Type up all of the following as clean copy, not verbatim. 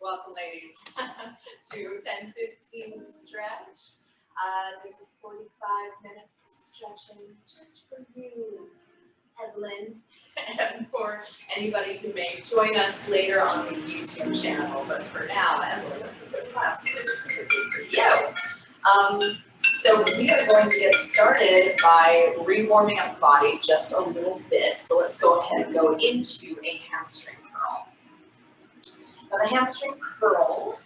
Welcome, ladies, to 10:15 stretch. This is 45 minutes of stretching just for you, Evelyn, and for anybody who may join us later on the YouTube channel. But for now, Evelyn, this is a class specifically for you. So we are going to get started by re-warming up the body just a little bit. So let's go ahead and go into a hamstring curl. Now the hamstring curl,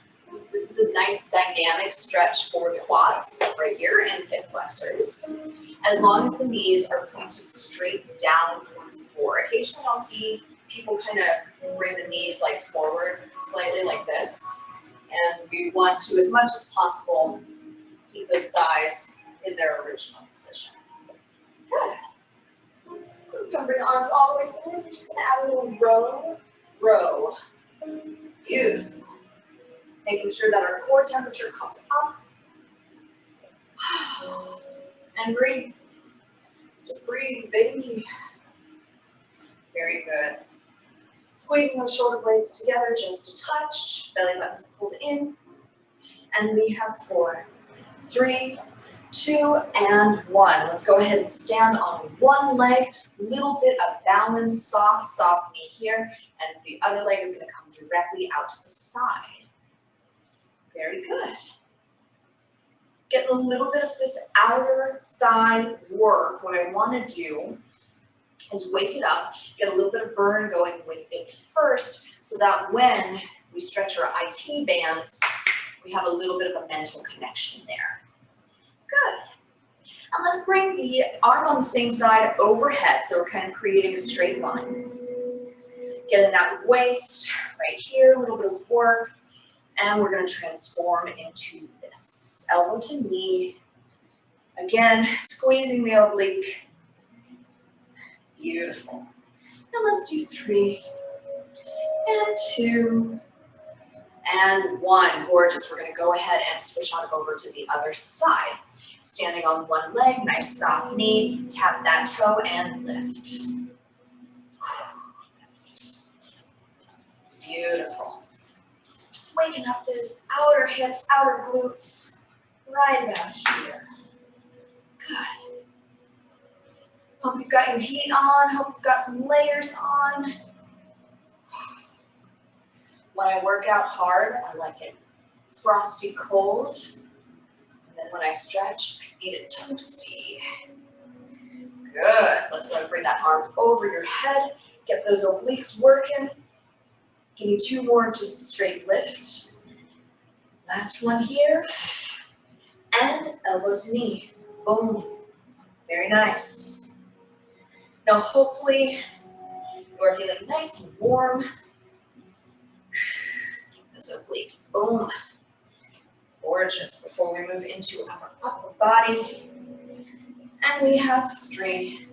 this is a nice dynamic stretch for the quads right here and hip flexors. As long as the knees are pointed straight down toward the floor. Occasionally I'll see people kind of bring the knees like forward slightly like this. And we want to, as much as possible, keep those thighs in their original position. Good. Let's go bring the arms all the way forward. We're just going to add a little row. Beautiful. Making sure that our core temperature comes up. And breathe. Just breathe, baby. Very good. Squeezing those shoulder blades together just a touch. Belly button's pulled in. And we have 4, 3, 2, and 1. Let's go ahead and stand on one leg. Little bit of balance, soft knee here. And the other leg is going to come directly out to the side. Very good. Getting a little bit of this outer thigh work. What I want to do is wake it up, get a little bit of burn going with it first, so that when we stretch our IT bands, we have a little bit of a mental connection there. Good. And let's bring the arm on the same side overhead, so we're kind of creating a straight line. Getting that waist right here, a little bit of work, and we're going to transform into this. Elbow to knee. Again, squeezing the oblique. Beautiful. Now let's do 3, and 2, and 1. Gorgeous. We're going to go ahead and switch on over to the other side. Standing on one leg, nice soft knee. Tap that toe and lift. Beautiful. Just waking up those outer hips, outer glutes, right about here. Good. Hope you've got your heat on. Hope you've got some layers on. When I work out hard, I like it frosty cold. And then when I stretch, I need it toasty. Good. Let's go ahead and bring that arm over your head. Get those obliques working. Give me 2 more of just the straight lift. Last one here. And elbow to knee. Boom. Very nice. Now hopefully you are feeling nice and warm. Keep those obliques. Boom. Gorgeous. Before we move into our upper body. And we have 3,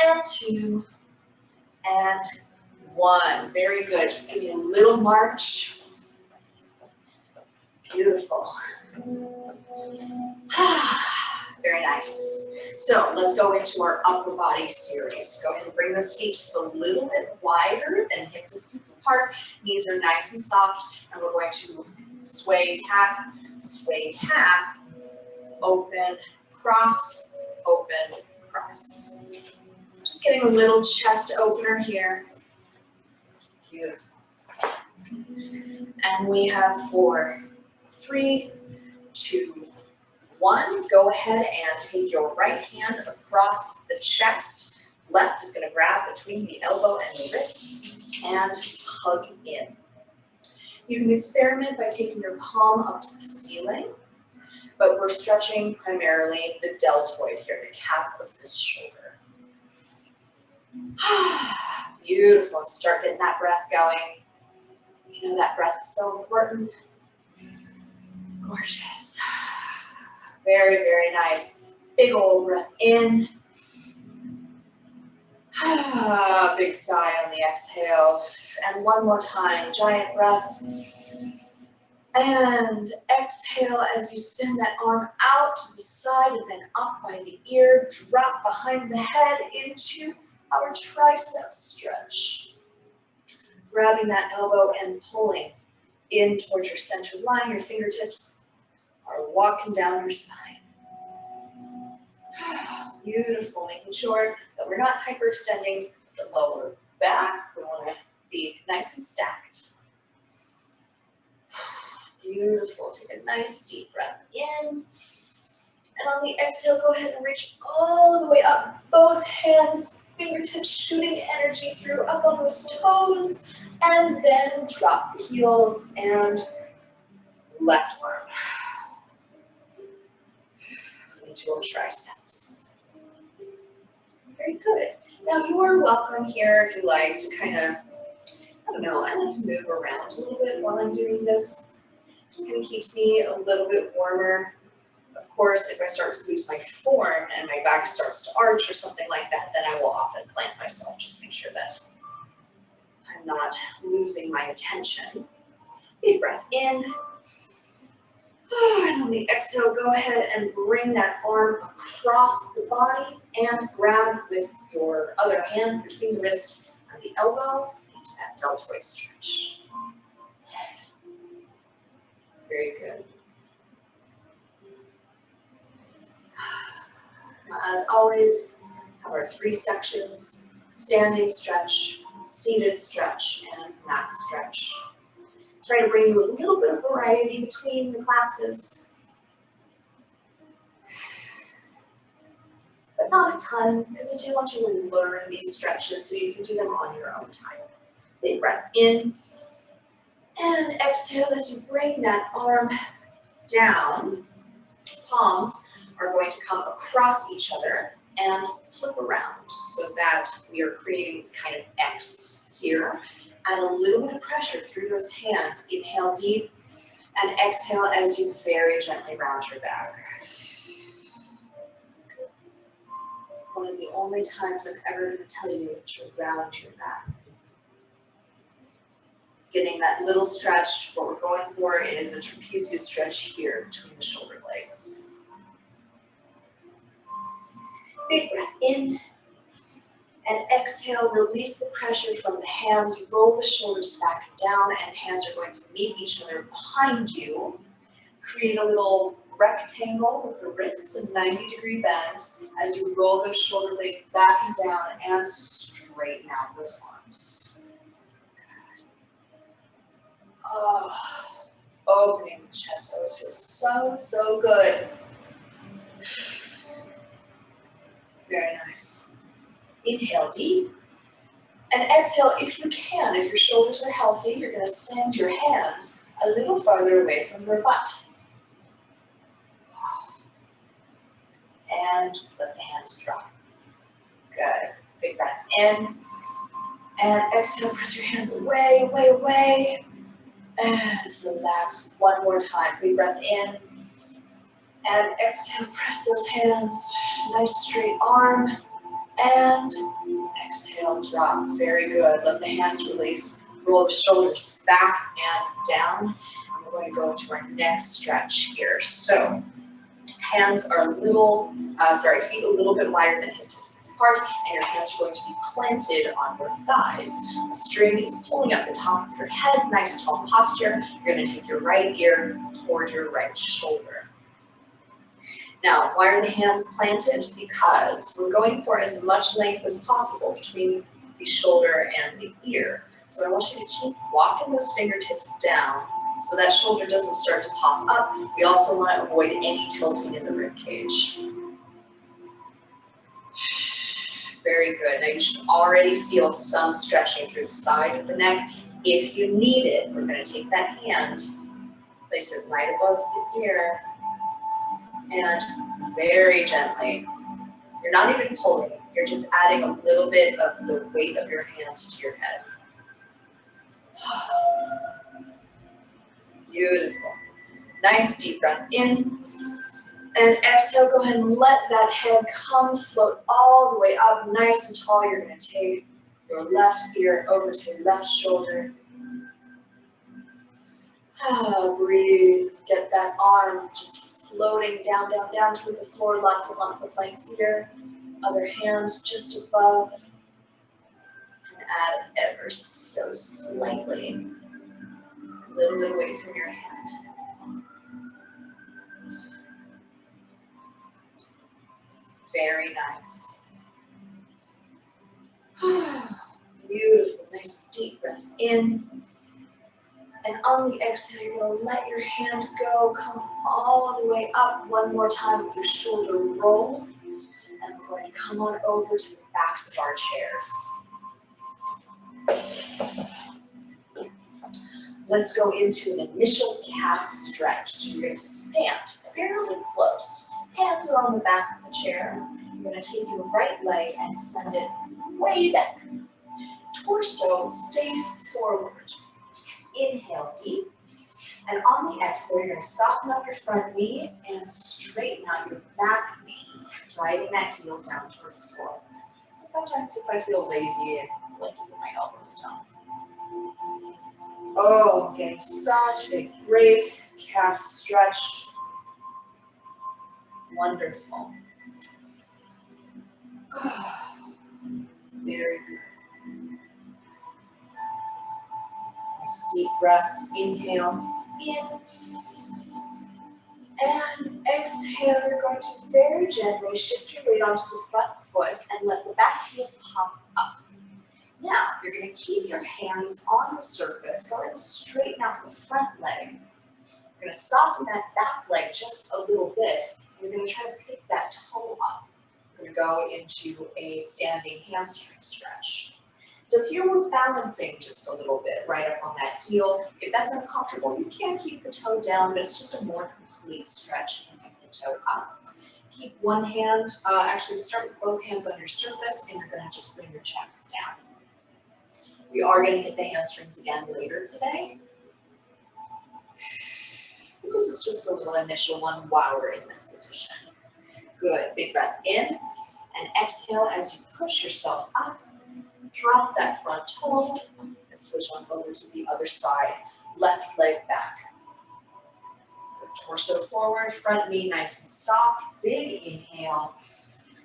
and 2, and 1. Very good. Just give me a little march. Beautiful. Very nice. So let's go into our upper body series. Go ahead and bring those feet just a little bit wider than hip distance apart. Knees are nice and soft. And we're going to sway, tap, open, cross, open, cross. Just getting a little chest opener here. Beautiful. And we have 4, 3, 2, 1. Go ahead and take your right hand across the chest. Left is going to grab between the elbow and the wrist and hug in. You can experiment by taking your palm up to the ceiling, but we're stretching primarily the deltoid here, the cap of this shoulder. Beautiful. Start getting that breath going. You know that breath is so important. Gorgeous. Very, very nice. Big old breath in. Big sigh on the exhale. And one more time. Giant breath. And exhale as you send that arm out to the side and then up by the ear. Drop behind the head into our triceps stretch. Grabbing that elbow and pulling in towards your center line. Your fingertips are walking down your spine. Beautiful, making sure that we're not hyperextending the lower back. We want to be nice and stacked. Beautiful, take a nice deep breath in. And on the exhale, go ahead and reach all the way up. Both hands, fingertips shooting energy through up on those toes. And then drop the heels and left arm into a triceps. Very good. Now you are welcome here if you like to kind of, I don't know, I like to move around a little bit while I'm doing this. Just kind of keeps me a little bit warmer. Of course, if I start to lose my form and my back starts to arch or something like that, then I will often plant myself. Just make sure that I'm not losing my attention. Big breath in. And on the exhale, go ahead and bring that arm across the body and grab with your other hand between the wrist and the elbow into that deltoid stretch. Very good. Now, as always, have our 3 sections: standing stretch, seated stretch, and mat stretch. Try to bring you a little bit of variety between the classes, but not a ton, because I do want you to learn these stretches so you can do them on your own time. Big breath in, and exhale as you bring that arm down. Palms are going to come across each other and flip around so that we are creating this kind of X here. Add a little bit of pressure through those hands. Inhale deep and exhale as you very gently round your back. One of the only times I'm ever going to tell you to round your back. Getting that little stretch, what we're going for is a trapezius stretch here between the shoulder blades. Big breath in. And exhale, release the pressure from the hands, roll the shoulders back and down, and hands are going to meet each other behind you. Create a little rectangle with the wrists, a 90-degree bend, as you roll those shoulder blades back and down and straighten out those arms. Oh, opening the chest always feels so, so good. Very nice. Inhale deep, and exhale if you can. If your shoulders are healthy, you're going to send your hands a little farther away from your butt. And let the hands drop. Good. Big breath in, and exhale, press your hands away, away, away, and relax one more time. Big breath in, and exhale, press those hands, nice straight arm, and exhale, drop. Very good. Let the hands release. Roll the shoulders back and down. And we're going to go into our next stretch here. So hands are feet a little bit wider than hip distance apart, and your hands are going to be planted on your thighs. The string is pulling up the top of your head, nice tall posture. You're going to take your right ear toward your right shoulder. Now, why are the hands planted? Because we're going for as much length as possible between the shoulder and the ear. So I want you to keep walking those fingertips down so that shoulder doesn't start to pop up. We also want to avoid any tilting in the rib cage. Very good. Now you should already feel some stretching through the side of the neck. If you need it, we're going to take that hand, place it right above the ear, and very gently, you're not even pulling, you're just adding a little bit of the weight of your hands to your head. Beautiful. Nice deep breath in. And exhale, go ahead and let that head come, float all the way up, nice and tall. You're going to take your left ear over to your left shoulder. Breathe. Get that arm just floating down, down, down toward the floor. Lots and lots of length here. Other hands just above. And add ever so slightly. Little bit away from your hand. Very nice. Beautiful, nice deep breath in. And on the exhale, you're going to let your hand go, come all the way up one more time with your shoulder roll. And we're going to come on over to the backs of our chairs. Let's go into an initial calf stretch. So you're going to stand fairly close. Hands are on the back of the chair. You're going to take your right leg and send it way back. Torso stays forward. Inhale deep. And on the exhale, you're going to soften up your front knee and straighten out your back knee, driving that heel down toward the floor. And sometimes if I feel lazy, I like to put my elbows down. Oh, getting such a great calf stretch. Wonderful. Very good. Nice deep breaths. Inhale in. And exhale, you're going to very gently shift your weight onto the front foot and let the back heel pop up. Now, you're going to keep your hands on the surface. Go ahead and straighten out the front leg. You're going to soften that back leg just a little bit. You're going to try to pick that toe up. We're going to go into a standing hamstring stretch. So here we're balancing just a little bit right up on that heel. If that's uncomfortable, you can keep the toe down, but it's just a more complete stretch if you keep the toe up. Keep one hand, actually start with both hands on your surface, and you're going to just bring your chest down. We are going to hit the hamstrings again later today. This is just a little initial one while we're in this position. Good, big breath in, and exhale as you push yourself up. Drop that front toe, and switch on over to the other side. Left leg back. Torso forward, front knee nice and soft. Big inhale.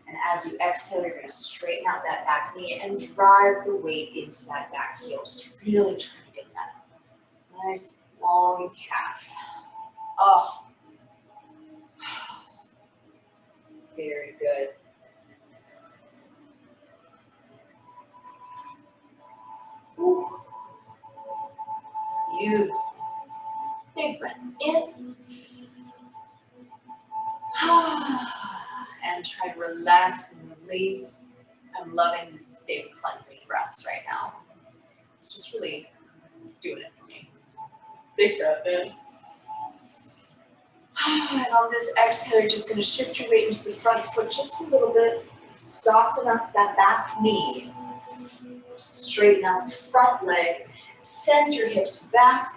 And as you exhale, you're going to straighten out that back knee and drive the weight into that back heel. Just really trying to get that nice long calf. Oh, very good. Ooh. Beautiful. Big breath in. And try to relax and release. I'm loving these big cleansing breaths right now. It's just really doing it for me. Big breath in. And on this exhale, you're just going to shift your weight into the front foot just a little bit. Soften up that back knee. Straighten out the front leg. Send your hips back.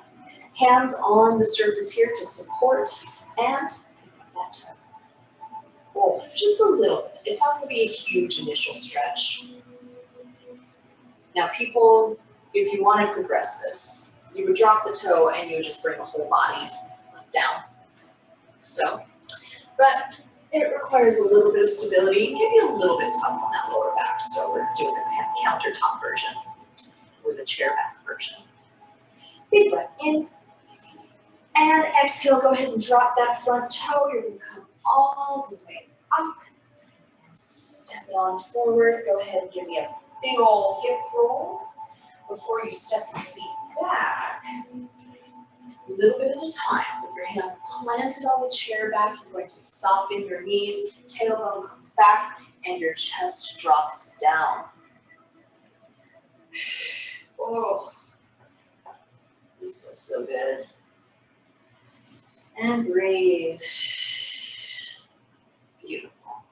Hands on the surface here to support. And that toe. Oh, just a little bit. It's not going to be a huge initial stretch. Now people, if you want to progress this, you would drop the toe and you would just bring the whole body down. So, but it requires a little bit of stability. It can be a little bit tough on that lower back. So we're doing a countertop version with a chair back version. Big breath in. And exhale, go ahead and drop that front toe. You're going to come all the way up and step it on forward. Go ahead and give me a big old hip roll before you step your feet back. A little bit at a time with your hands planted on the chair back. You're going to soften your knees, tailbone comes back, and your chest drops down. Oh, this feels so good. And breathe. Beautiful.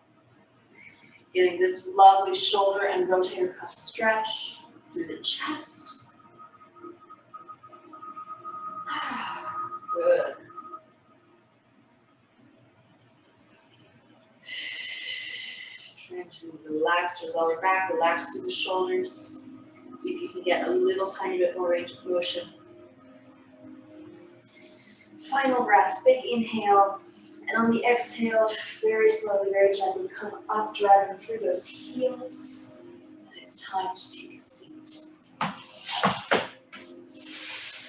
Getting this lovely shoulder and rotator cuff stretch through the chest. Good. Trying to relax your lower back, relax through the shoulders. See if you can get a little tiny bit more range of motion. Final breath, big inhale. And on the exhale, very slowly, very gently come up, driving through those heels. And it's time to take a seat.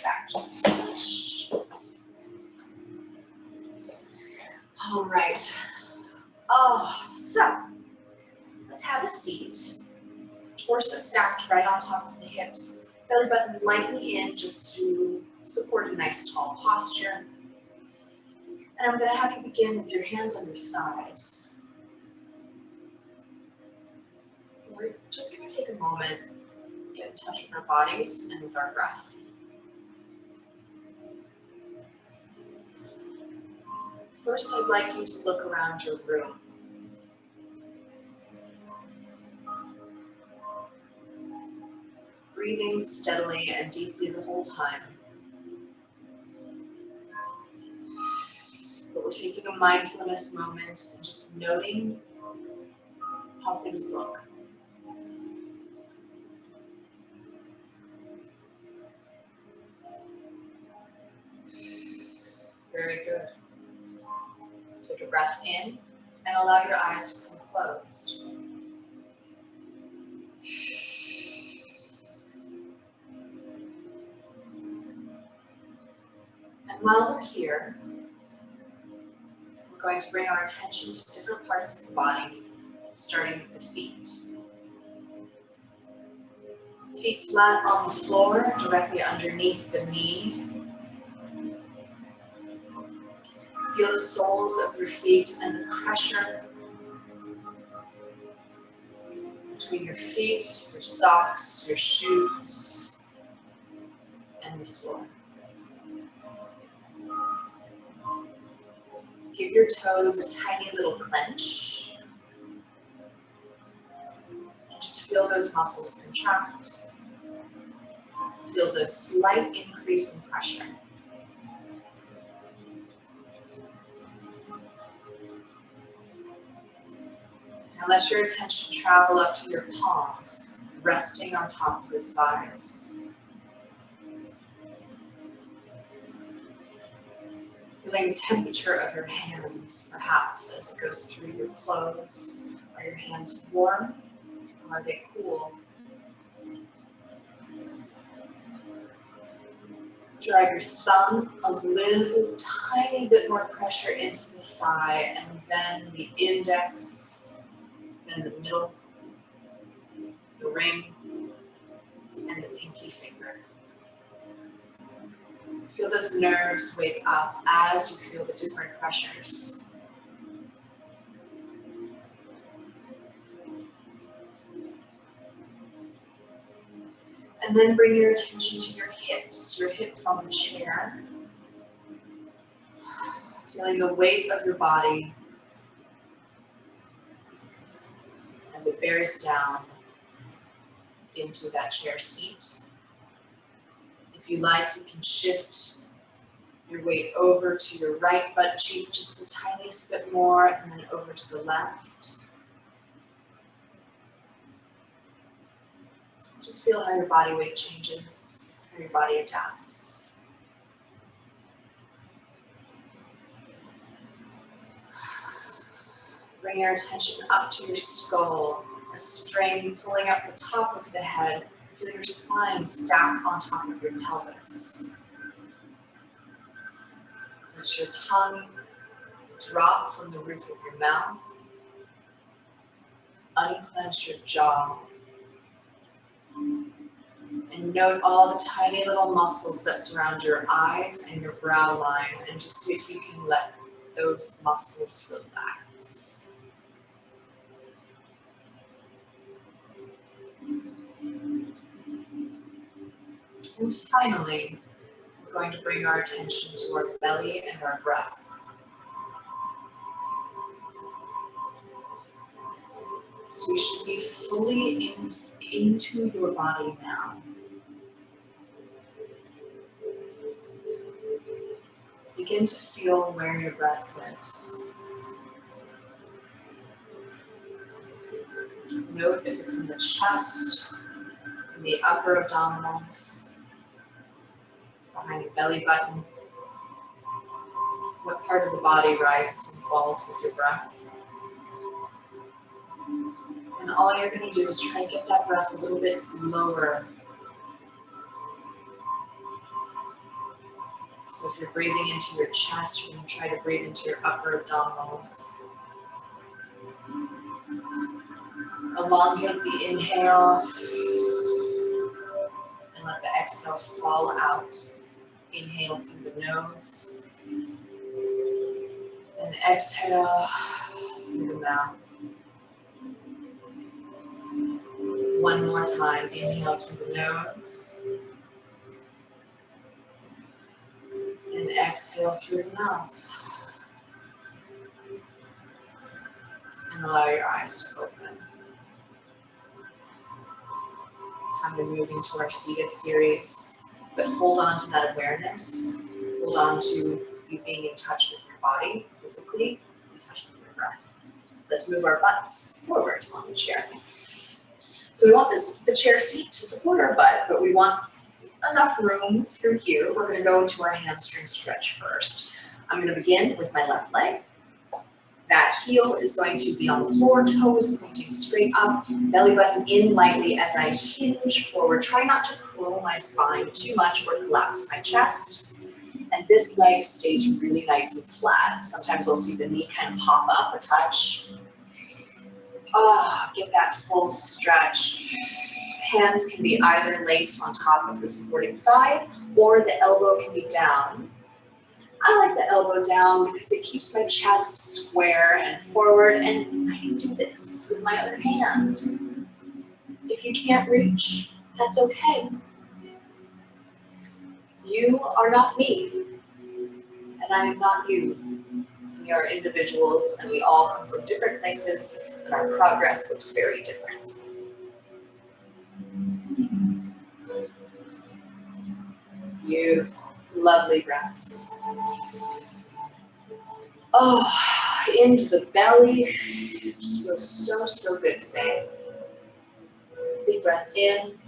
Back just a touch. right. Oh, so let's have a seat. Torso stacked right on top of the hips. Belly button lightly in just to support a nice tall posture. And I'm going to have you begin with your hands on your thighs. We're just going to take a moment, get in touch with our bodies and with our breath. First, I'd like you to look around your room. Breathing steadily and deeply the whole time. But we're taking a mindfulness moment and just noting how things look. Very good. Take a breath in and allow your eyes to come closed. And while we're here, we're going to bring our attention to different parts of the body, starting with the feet. Feet flat on the floor, directly underneath the knee. Feel the soles of your feet and the pressure between your feet, your socks, your shoes, and the floor. Give your toes a tiny little clench. And just feel those muscles contract. Feel the slight increase in pressure. Now let your attention travel up to your palms, resting on top of your thighs. Feeling the temperature of your hands, perhaps, as it goes through your clothes. Are your hands warm, or are they cool? Drive your thumb a little tiny bit more pressure into the thigh, and then the index, then the middle, the ring, and the pinky finger. Feel those nerves wake up as you feel the different pressures. And then bring your attention to your hips on the chair. Feeling the weight of your body as it bears down into that chair seat. If you like, you can shift your weight over to your right butt cheek just the tiniest bit more, and then over to the left. Just feel how your body weight changes, how your body adapts. Bring your attention up to your skull, a strain pulling up the top of the head. Feel your spine stack on top of your pelvis. Let your tongue drop from the roof of your mouth. Unclench your jaw. And note all the tiny little muscles that surround your eyes and your brow line, and just see if you can let those muscles relax. And finally, we're going to bring our attention to our belly and our breath. So you should be fully into your body now. Begin to feel where your breath lives. Note if it's in the chest, in the upper abdominals, behind your belly button. What part of the body rises and falls with your breath? And all you're going to do is try to get that breath a little bit lower. So if you're breathing into your chest, you're going to try to breathe into your upper abdominals. Elongate the inhale and let the exhale fall out. Inhale through the nose and exhale through the mouth. One more time, inhale through the nose and exhale through the mouth. And allow your eyes to open. Time to move into our seated series, but hold on to that awareness. Hold on to you being in touch with your body physically, in touch with your breath. Let's move our butts forward on the chair. So we want the chair seat to support our butt, but we want enough room through here. We're going to go into our hamstring stretch first. I'm going to begin with my left leg. That heel is going to be on the floor, toes pointing straight up, belly button in lightly as I hinge forward. Try not to curl my spine too much or collapse my chest. And this leg stays really nice and flat. Sometimes I'll see the knee kind of pop up a touch. Get that full stretch. Hands can be either laced on top of the supporting thigh or the elbow can be down. I like the elbow down because it keeps my chest square and forward, and I can do this with my other hand. If you can't reach, that's okay. You are not me, and I am not you. We are individuals, and we all come from different places, and our progress looks very different. Beautiful, lovely breaths. Into the belly. Just feels so, so good today. Big breath in.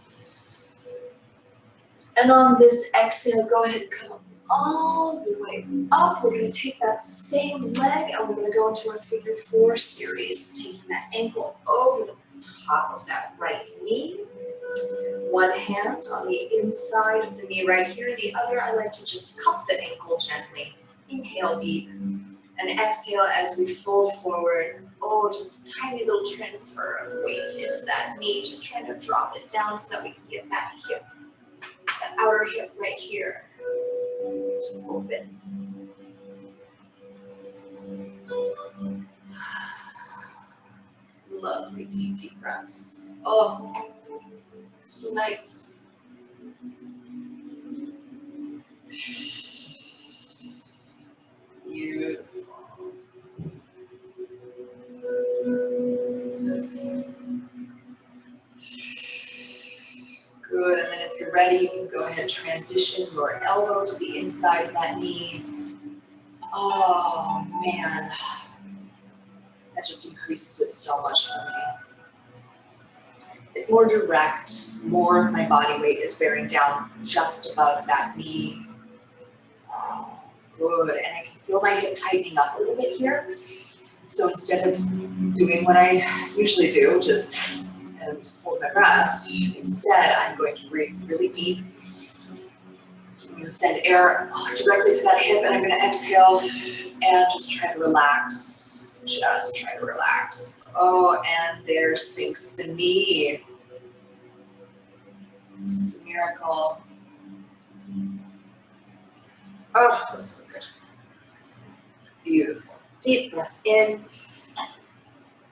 And on this exhale, go ahead and come all the way up. We're going to take that same leg and we're going to go into our figure 4 series, taking that ankle over the top of that right knee. One hand on the inside of the knee right here. The other, I like to just cup the ankle gently. Inhale deep and exhale as we fold forward. Just a tiny little transfer of weight into that knee. Just trying to drop it down so that we can get that hip, that outer hip right here. Just open. Lovely deep, deep breaths. So nice. Beautiful. Good, and then if you're ready, you can go ahead and transition your elbow to the inside of that knee. Oh man, that just increases it so much for me. It's more direct, more of my body weight is bearing down just above that knee. Good, and I can feel my hip tightening up a little bit here. So instead of doing what I usually do, just and hold my breath, instead I'm going to breathe really deep. I'm going to send air directly to that hip and I'm going to exhale and just try to relax. Just try to relax. And there sinks the knee. It's a miracle. Feels so good. Beautiful. Deep breath in.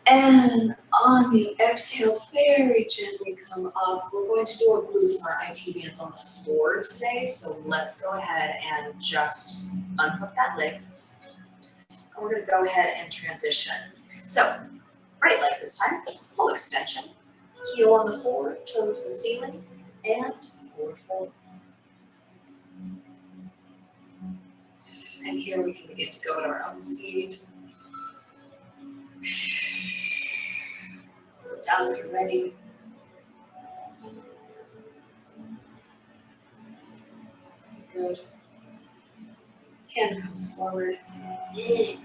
And on the exhale, very gently come up. We're going to do our glutes and our IT bands on the floor today. So let's go ahead and just unhook that leg. And we're going to go ahead and transition. So right leg this time, full extension. Heel on the floor, toe to the ceiling, and forward fold. And here we can begin to go at our own speed. Down if you're ready. Good. Hand comes forward. Feels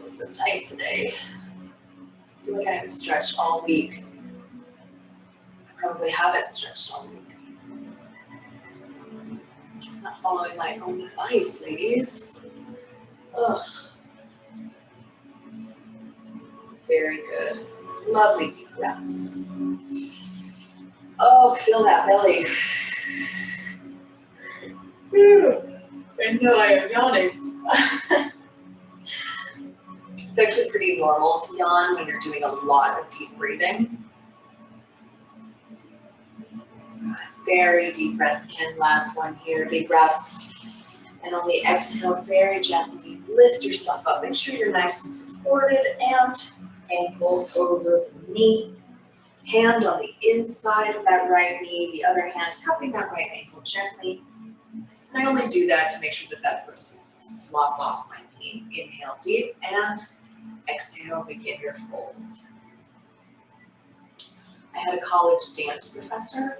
so tight today. I feel like I haven't stretched all week. I probably haven't stretched all week. I'm not following my own advice, ladies. Ugh. Very good. Lovely deep breaths. Oh, feel that belly. And now I am yawning. It's actually pretty normal to yawn when you're doing a lot of deep breathing. Very deep breath in. Last one here. Big breath. And on the exhale, very gently lift yourself up. Make sure you're nice and supported, and ankle over the knee. Hand on the inside of that right knee, the other hand cupping that right ankle gently. And I only do that to make sure that that foot doesn't flop off my knee. Inhale deep and exhale, begin your fold. I had a college dance professor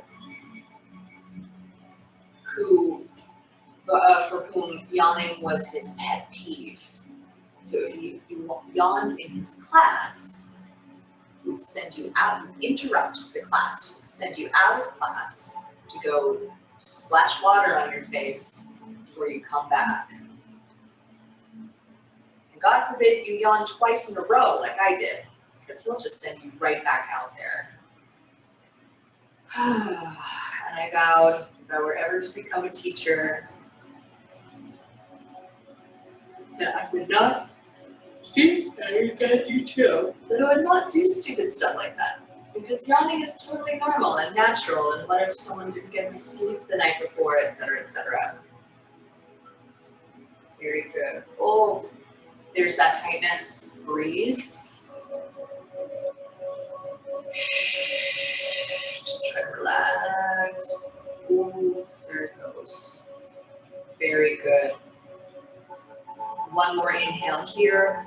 who, for whom yawning was his pet peeve. So if you yawned in his class, he would send you out, he would interrupt the class, he would send you out of class to go splash water on your face before you come back. And God forbid you yawn twice in a row like I did, because he'll just send you right back out there. And I vowed, if I were ever to become a teacher, that I would not, see, I got you too, that I would not do stupid stuff like that. Because yawning is totally normal and natural, and what if someone didn't get any sleep the night before, etc., etc. Very good. Oh, there's that tightness. Breathe. Just try to relax. Ooh, there it goes. Very good. One more inhale here.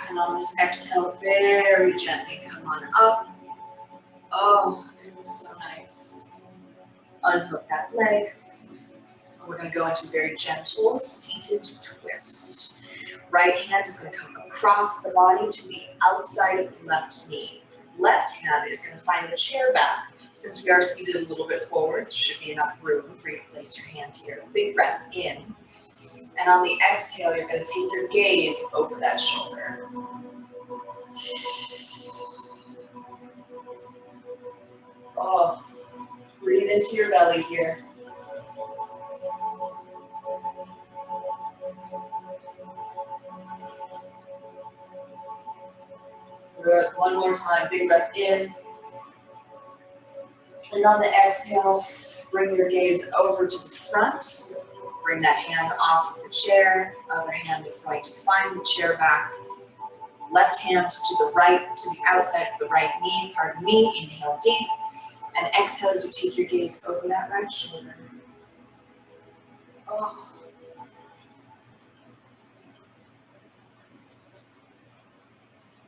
And on this exhale, very gently come on up. Oh, it was so nice. Unhook that leg. We're going to go into very gentle seated twist. Right hand is going to come across the body to the outside of the left knee. Left hand is going to find the chair back. Since we are seated a little bit forward, there should be enough room for you to place your hand here. Big breath in. And on the exhale, you're going to take your gaze over that shoulder. Oh, breathe into your belly here. Good. One more time. Big breath in. And on the exhale, bring your gaze over to the front. Bring that hand off of the chair. Other hand is going to find the chair back. Left hand to the right, to the outside of the right knee. Pardon me. Inhale deep. And exhale as you take your gaze over that right shoulder. Oh.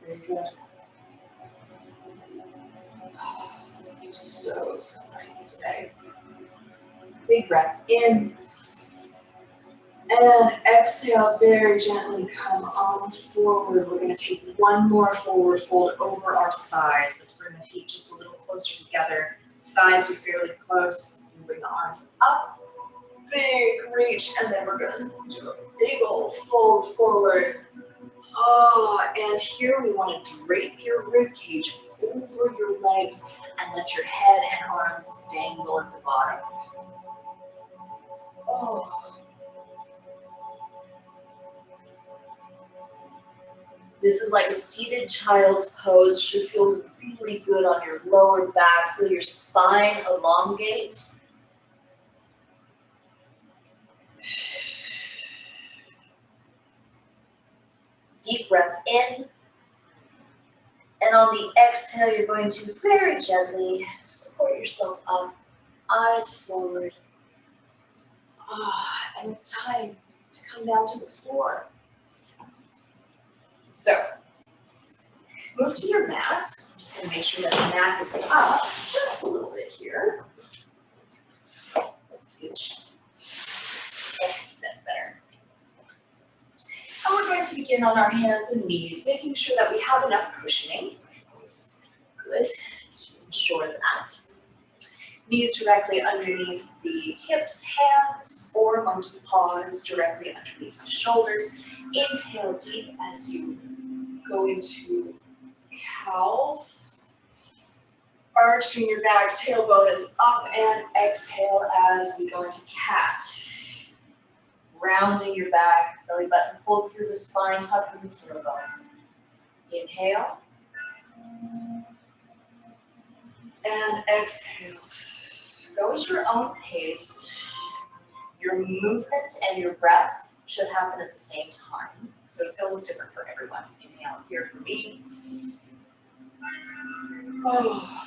Very good. Oh, you're so nice today. Big breath in. And exhale, very gently come on forward. We're going to take one more forward fold over our thighs. Let's bring the feet just a little closer together. Thighs are fairly close. Bring the arms up. Big reach. And then we're going to do a big old fold forward. Oh, and here we want to drape your rib cage over your legs and let your head and arms dangle at the bottom. Oh. This is like a seated child's pose. Should feel really good on your lower back. Feel your spine elongate. Deep breath in. And on the exhale, you're going to very gently support yourself up, eyes forward. And it's time to come down to the floor. So, move to your mat. I'm just going to make sure that the mat is up just a little bit here. Let's scooch. Okay, that's better. And we're going to begin on our hands and knees, making sure that we have enough cushioning. Always good to ensure that. Knees directly underneath the hips, hands, or monkey paws directly underneath the shoulders. Inhale deep as you go into cow. Arching your back, tailbone is up, and exhale as we go into cat. Rounding your back, belly button pulled through the spine, tucking the tailbone. Inhale. And exhale. Go at your own pace. Your movement and your breath should happen at the same time. So it's going to look different for everyone. Inhale here for me. Oh,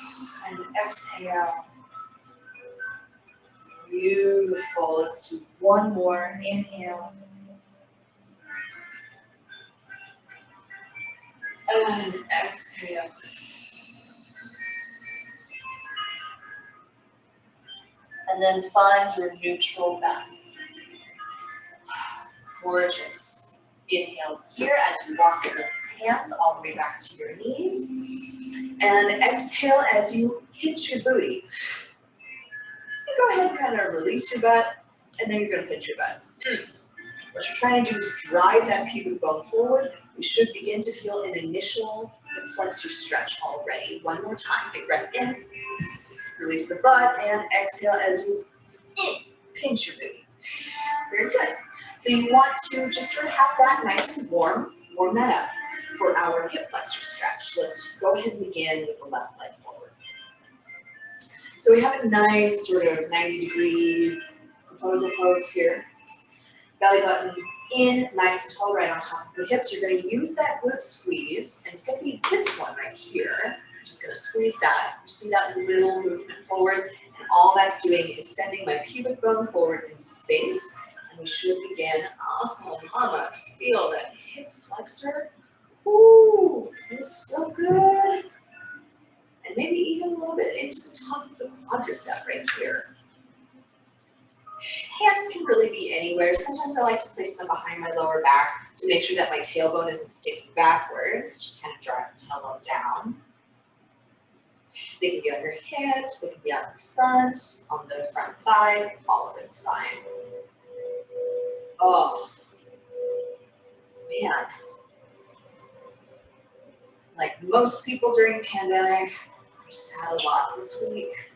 and exhale. Beautiful. Let's do one more. Inhale. And exhale. And then find your neutral back. Gorgeous. Inhale here as you walk your hands all the way back to your knees. And exhale as you hit your booty. And go ahead and kind of release your butt, and then you're going to hit your butt. What you're trying to do is drive that pubic bone forward. We should begin to feel an initial hip flexor stretch already. One more time. Big breath in. Release the butt, and exhale as you pinch your booty. Very good. So you want to just sort of have that nice and warm. Warm that up for our hip flexor stretch. Let's go ahead and begin with the left leg forward. So we have a nice sort of 90-degree proposal pose here. Belly button in, nice and tall, right on top of the hips. You're going to use that glute squeeze, and it's going to be this one right here. I'm just going to squeeze that. You see that little movement forward, and all that's doing is sending my pubic bone forward in space. And we should begin, oh mama, to feel that hip flexor. Ooh, feels so good. And maybe even a little bit into the top of the quadricep right here. Hands can really be anywhere. Sometimes I like to place them behind my lower back to make sure that my tailbone isn't sticking backwards. Just kind of drag the tailbone down. They can be on your hips, they can be on the front, on the front thigh, all of it's fine. Oh, man. Like most people during the pandemic, I sat a lot this week.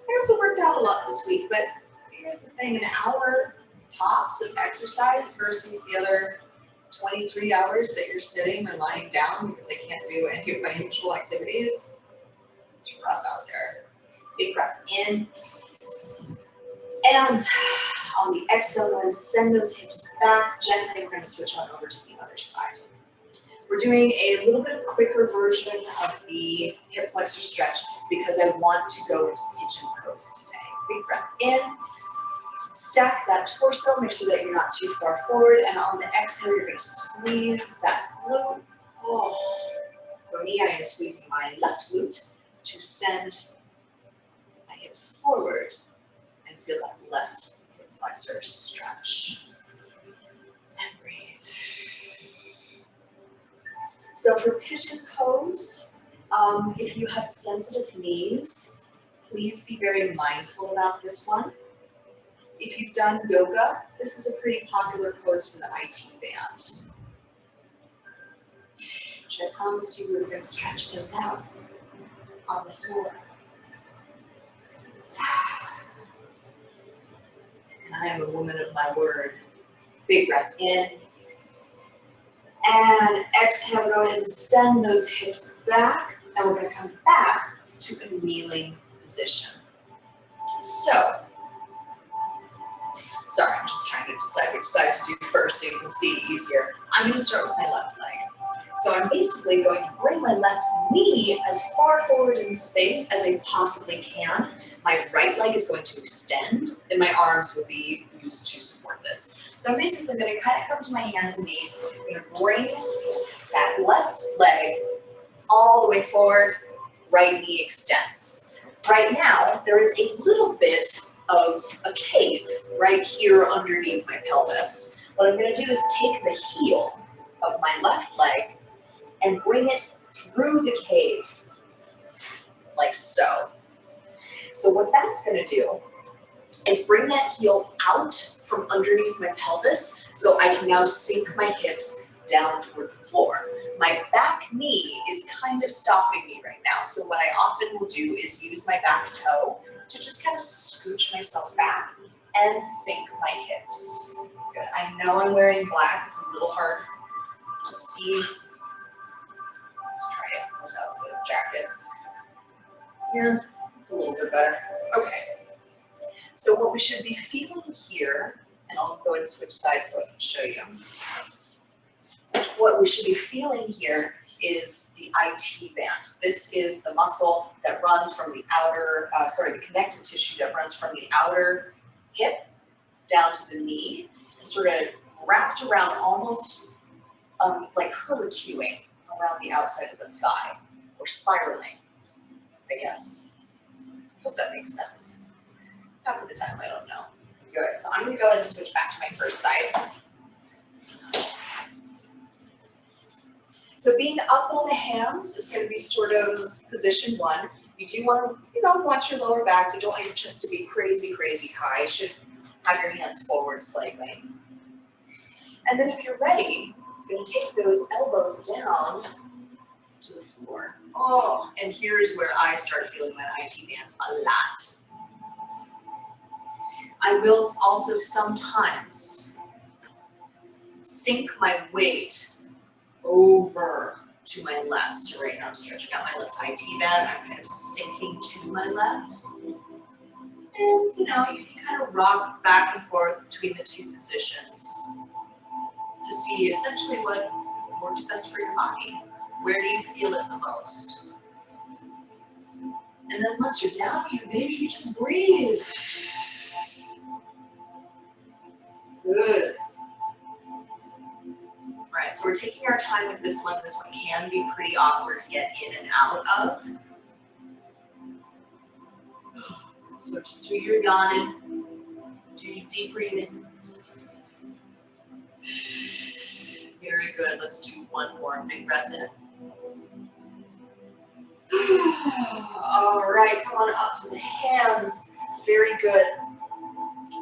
I also worked out a lot this week, but here's the thing, an hour tops of exercise versus the other 23 hours that you're sitting or lying down because I can't do any of my usual activities. It's rough out there. Big breath in. And on the exhale, then send those hips back gently. We're going to switch on over to the other side. We're doing a little bit quicker version of the hip flexor stretch because I want to go into pigeon pose today. Big breath in. Stack that torso, make sure that you're not too far forward, and on the exhale, you're going to squeeze that glute. Oh. For me, I am squeezing my left glute to send my hips forward and feel that left hip flexor stretch. And breathe. So for pigeon pose, if you have sensitive knees, please be very mindful about this one. If you've done yoga, this is a pretty popular pose for the IT band. Which I promised you we were going to stretch those out on the floor. And I am a woman of my word. Big breath in. And exhale, go ahead and send those hips back. And we're going to come back to a kneeling position. So, sorry, I'm just trying to decide which side to do first so you can see easier. I'm going to start with my left leg. So I'm basically going to bring my left knee as far forward in space as I possibly can. My right leg is going to extend, and my arms will be used to support this. So I'm basically going to kind of come to my hands and knees. I'm going to bring that left leg all the way forward, right knee extends. Right now, there is a little bit of a cave right here underneath my pelvis. What I'm going to do is take the heel of my left leg and bring it through the cave, like so. So what that's gonna do is bring that heel out from underneath my pelvis so I can now sink my hips down toward the floor. My back knee is kind of stopping me right now. So what I often will do is use my back toe to just kind of scooch myself back and sink my hips. Good. I know I'm wearing black. It's a little hard to see. Let's try it without the jacket. Yeah, it's a little bit better. Okay. So what we should be feeling here, and I'll go and switch sides so I can show you. What we should be feeling here is the IT band. This is the muscle that runs from the outer, the connective tissue that runs from the outer hip down to the knee and sort of wraps around almost like curlicuing around the outside of the thigh, or spiraling, I guess. Hope that makes sense. Half of the time, I don't know. Good, so I'm gonna go ahead and switch back to my first side. So being up on the hands is gonna be sort of position one. You do wanna, watch your lower back. You don't want your chest to be crazy, crazy high. You should have your hands forward slightly. And then if you're ready, you're gonna take those elbows down to the floor. Oh, and here's where I start feeling my IT band a lot. I will also sometimes sink my weight over to my left. So right now I'm stretching out my left IT band. I'm kind of sinking to my left. And you can kind of rock back and forth between the two positions to see essentially what works best for your body. Where do you feel it the most? And then once you're down here, maybe you just breathe. Good. All right, so we're taking our time with this one. This one can be pretty awkward to get in and out of. So just do your yawning, do your deep breathing. Very good. Let's do one more big breath in. All right, come on up to the hands. Very good.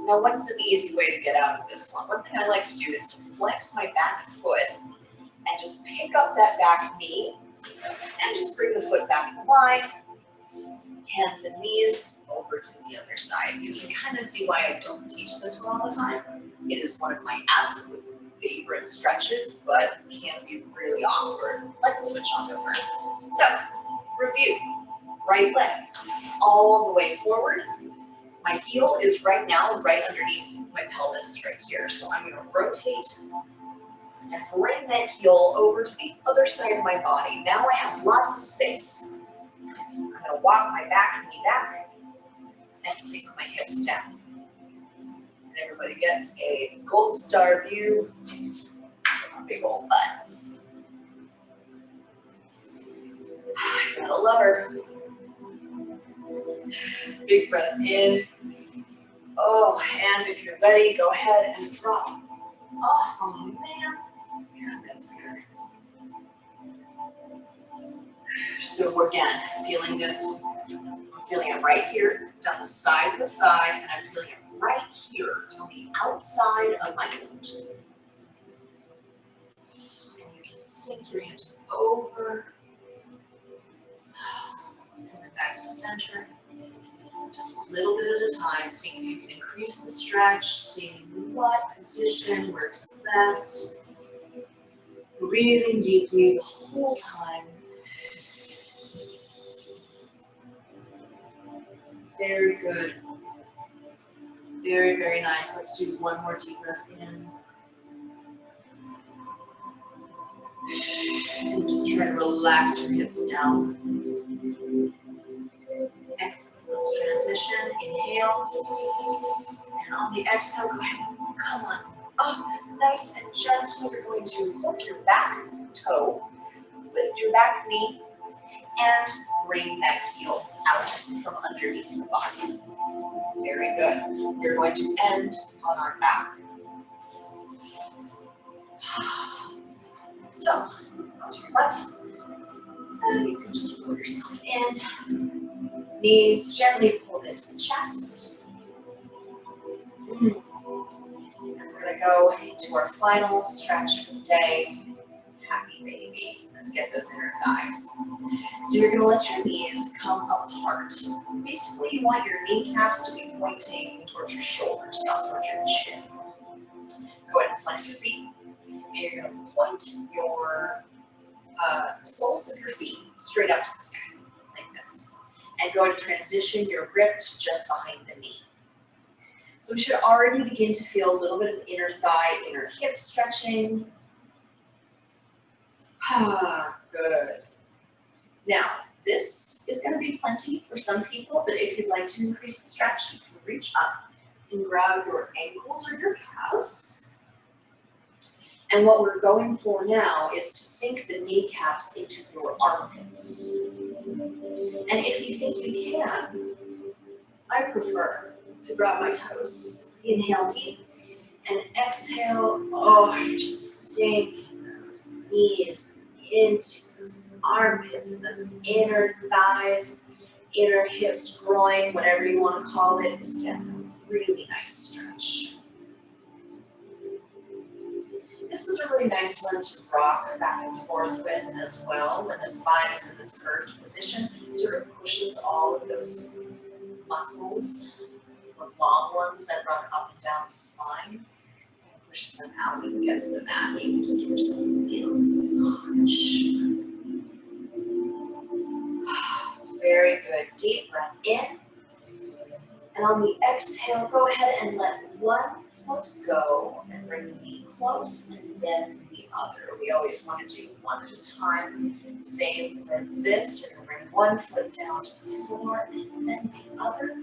Now, what's an easy way to get out of this one? One thing I like to do is to flex my back foot and just pick up that back knee and just bring the foot back in line. Hands and knees over to the other side. You can kind of see why I don't teach this one all the time. It is one of my absolute favorite stretches, but can be really awkward. Let's switch on over. So, review. Right leg all the way forward. My heel is right now right underneath my pelvis right here. So I'm going to rotate and bring that heel over to the other side of my body. Now I have lots of space. I'm going to walk my back knee back and sink my hips down. And everybody gets a gold star view of a big old butt. I gotta love her. Big breath in. Oh, and if you're ready, go ahead and drop. Oh, man. Yeah, that's good. So again, feeling this, I'm feeling it right here down the side of the thigh, and I'm feeling it right here on the outside of my glute. And you can sink your hips over, and then back to center. Just a little bit at a time, seeing if you can increase the stretch, seeing what position works best. Breathing deeply the whole time. Very good. Very, very nice. Let's do one more deep breath in. And just try to relax your hips down. Excellent. Let's transition. Inhale. And on the exhale, go ahead. Come on. Oh, nice and gentle. You're going to hook your back toe, lift your back knee, and bring that heel out from underneath the body. Very good. We're going to end on our back. So, onto your butt. And you can just pull yourself in. Knees gently pull Hold it to the chest. And we're going to go into our final stretch for the day. Happy baby. Let's get those inner thighs. So you're going to let your knees come apart. Basically, you want your kneecaps to be pointing towards your shoulders, not towards your chin. Go ahead and flex your feet. And you're going to point your soles of your feet straight up to the sky, like this. And go ahead and transition your grip to just behind the knee. So we should already begin to feel a little bit of inner thigh, inner hip stretching. Good. Now, this is going to be plenty for some people, but if you'd like to increase the stretch, you can reach up and grab your ankles or your calves. And what we're going for now is to sink the kneecaps into your armpits. And if you think you can, I prefer to grab my toes. Inhale deep and exhale. Oh, you're just sinking those knees into those armpits and those inner thighs, inner hips, groin, whatever you want to call it, is getting a really nice stretch. This is a really nice one to rock back and forth with as well. When the spine is in this curved position, it sort of pushes all of those muscles, the long ones that run up and down the spine, and pushes them out and gets them out. You can just give yourself a little massage. Very good. Deep breath in. And on the exhale, go ahead and let one foot go and bring the knee close and then the other. We always want to do one at a time. Same for this. You're going to bring one foot down to the floor and then the other.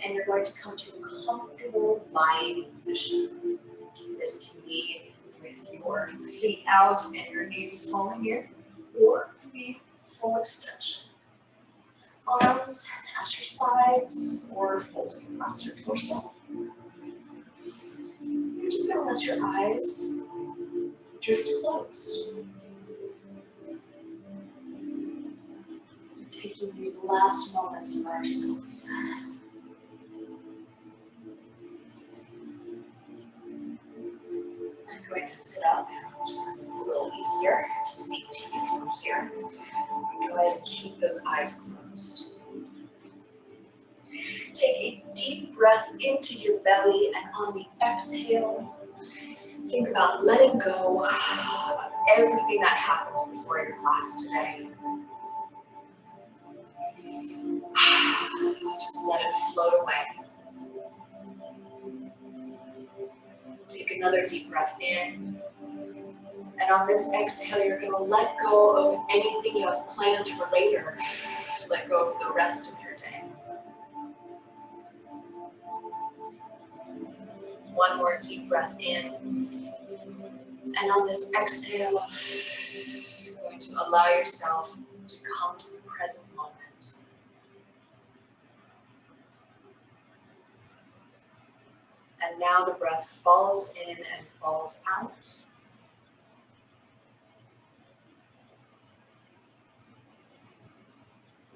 And you're going to come to a comfortable lying position. This can be with your feet out and your knees falling in, or it can be full extension. Arms at your sides or folded across your torso. You're just going to let your eyes drift closed. Taking these last moments for ourselves. I'm going to sit up just because it's a little easier to speak to you from here. Go ahead and keep those eyes closed. Take a deep breath into your belly, and on the exhale, think about letting go of everything that happened before your class today. Just let it float away. Take another deep breath in. And on this exhale, you're going to let go of anything you have planned for later. Let go of the rest of your day. One more deep breath in. And on this exhale, you're going to allow yourself to come to the present moment. And now the breath falls in and falls out.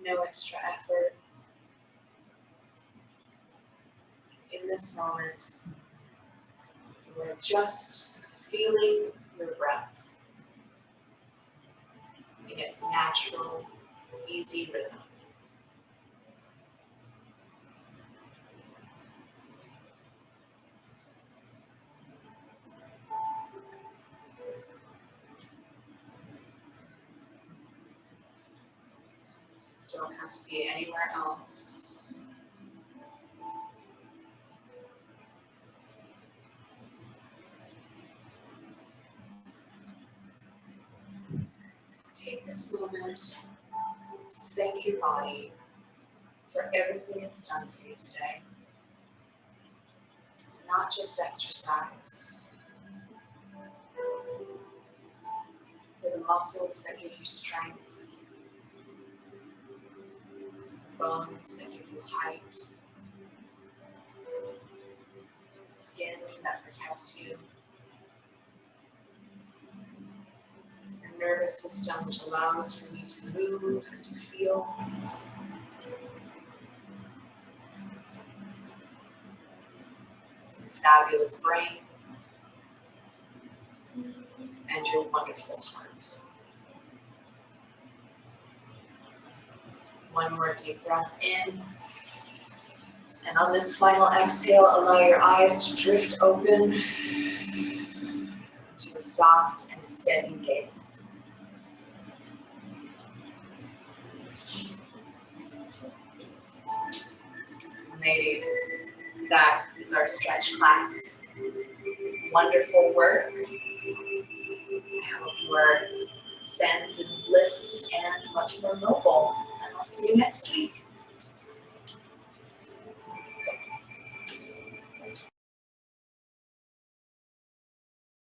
No extra effort. In this moment, you are just feeling your breath in its natural, easy rhythm. Don't have to be anywhere else. Take this moment to thank your body for everything it's done for you today. Not just exercise, for the muscles that give you strength, the bones that give you height, the skin that protects you, your nervous system which allows for you to move and to feel. fabulous brain, and your wonderful heart. One more deep breath in. And on this final exhale, allow your eyes to drift open to a soft and steady gaze. Ladies, that is our stretch class. Wonderful work. I hope you are zen and bliss and much more mobile. And I'll see you next week.